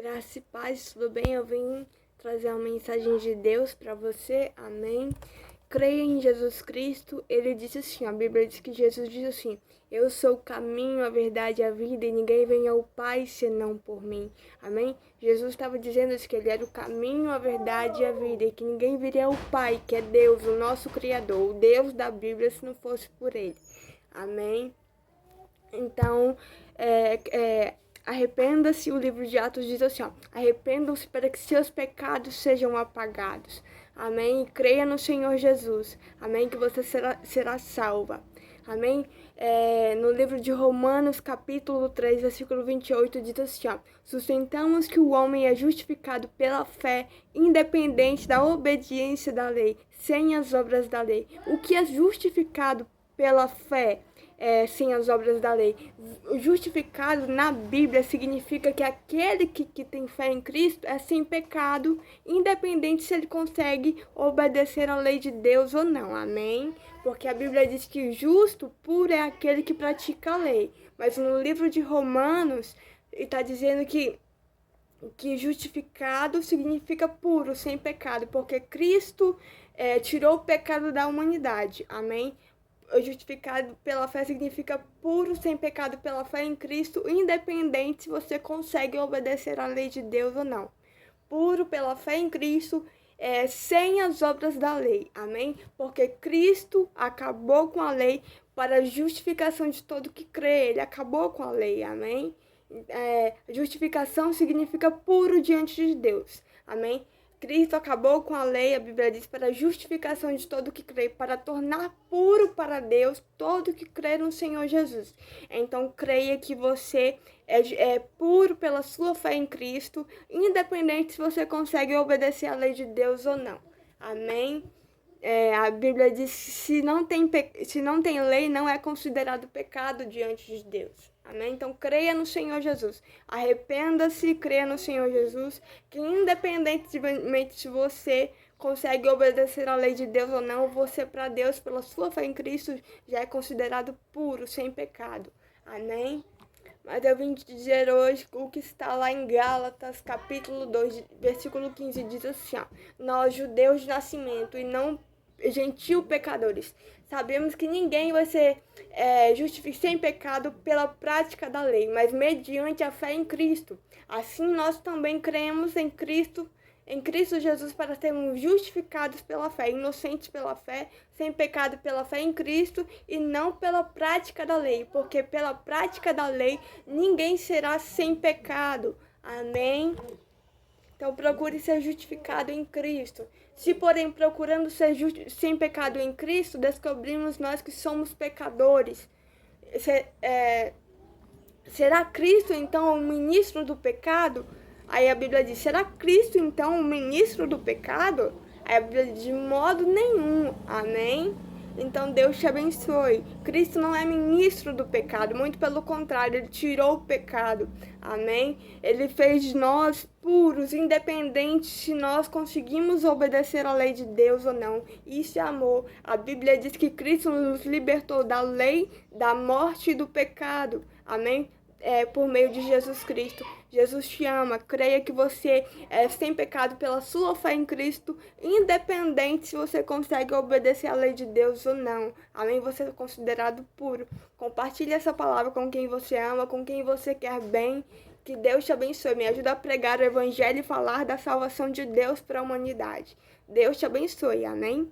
Graça e paz, tudo bem? Eu vim trazer uma mensagem de Deus para você, amém? Creia em Jesus Cristo. Ele disse assim, a Bíblia diz que Jesus disse assim: eu sou o caminho, a verdade e a vida, e ninguém vem ao Pai senão por mim, amém? Jesus estava dizendo isso, que ele era o caminho, a verdade e a vida, e que ninguém viria ao Pai, que é Deus, o nosso Criador, o Deus da Bíblia, se não fosse por ele, amém? Então, arrependa-se, o livro de Atos diz assim, ó, arrependam-se para que seus pecados sejam apagados, amém? E creia no Senhor Jesus, amém? Que você será salva, amém? No livro de Romanos, capítulo 3, versículo 28, diz assim, ó, sustentamos que o homem é justificado pela fé, independente da obediência da lei, sem as obras da lei. O que é justificado pela fé? Sem as obras da lei. Justificado na Bíblia significa que aquele que tem fé em Cristo é sem pecado, independente se ele consegue obedecer à lei de Deus ou não, amém? Porque a Bíblia diz que justo, puro é aquele que pratica a lei. Mas no livro de Romanos, está dizendo que justificado significa puro, sem pecado, porque Cristo tirou o pecado da humanidade, amém? Justificado pela fé significa puro, sem pecado pela fé em Cristo, independente se você consegue obedecer à lei de Deus ou não. Puro pela fé em Cristo, sem as obras da lei, amém? Porque Cristo acabou com a lei para a justificação de todo que crê, ele acabou com a lei, amém? Justificação significa puro diante de Deus, amém? Cristo acabou com a lei, a Bíblia diz, para a justificação de todo que crê, para tornar puro para Deus todo que crê no Senhor Jesus. Então, creia que você é puro pela sua fé em Cristo, independente se você consegue obedecer à lei de Deus ou não. Amém? A Bíblia diz que se não tem lei, não é considerado pecado diante de Deus. Amém? Então, creia no Senhor Jesus. Arrependa-se, creia no Senhor Jesus, que independentemente se você consegue obedecer à lei de Deus ou não, você para Deus, pela sua fé em Cristo, já é considerado puro, sem pecado. Amém? Mas eu vim te dizer hoje o que está lá em Gálatas, capítulo 2, versículo 15, diz assim, ó, nós, judeus de nascimento, e não gentil pecadores, sabemos que ninguém vai ser justificado sem pecado pela prática da lei, mas mediante a fé em Cristo. Assim nós também cremos em Cristo Jesus, para sermos justificados pela fé, inocentes pela fé, sem pecado pela fé em Cristo e não pela prática da lei, porque pela prática da lei ninguém será sem pecado. Amém? Então procure ser justificado em Cristo. Se, porém, procurando ser sem pecado em Cristo, descobrimos nós que somos pecadores. Será Cristo, então, o ministro do pecado? Aí a Bíblia diz, será Cristo, então, o ministro do pecado? Aí a Bíblia diz, de modo nenhum. Amém? Então Deus te abençoe. Cristo não é ministro do pecado, muito pelo contrário, ele tirou o pecado. Amém? Ele fez de nós puros, independente se nós conseguimos obedecer à lei de Deus ou não. Isso é amor. A Bíblia diz que Cristo nos libertou da lei, da morte e do pecado. Amém? Por meio de Jesus Cristo. Jesus te ama, creia que você é sem pecado pela sua fé em Cristo, independente se você consegue obedecer à lei de Deus ou não. Amém? Você é considerado puro. Compartilhe essa palavra com quem você ama, com quem você quer bem. Que Deus te abençoe. Me ajuda a pregar o Evangelho e falar da salvação de Deus para a humanidade. Deus te abençoe. Amém?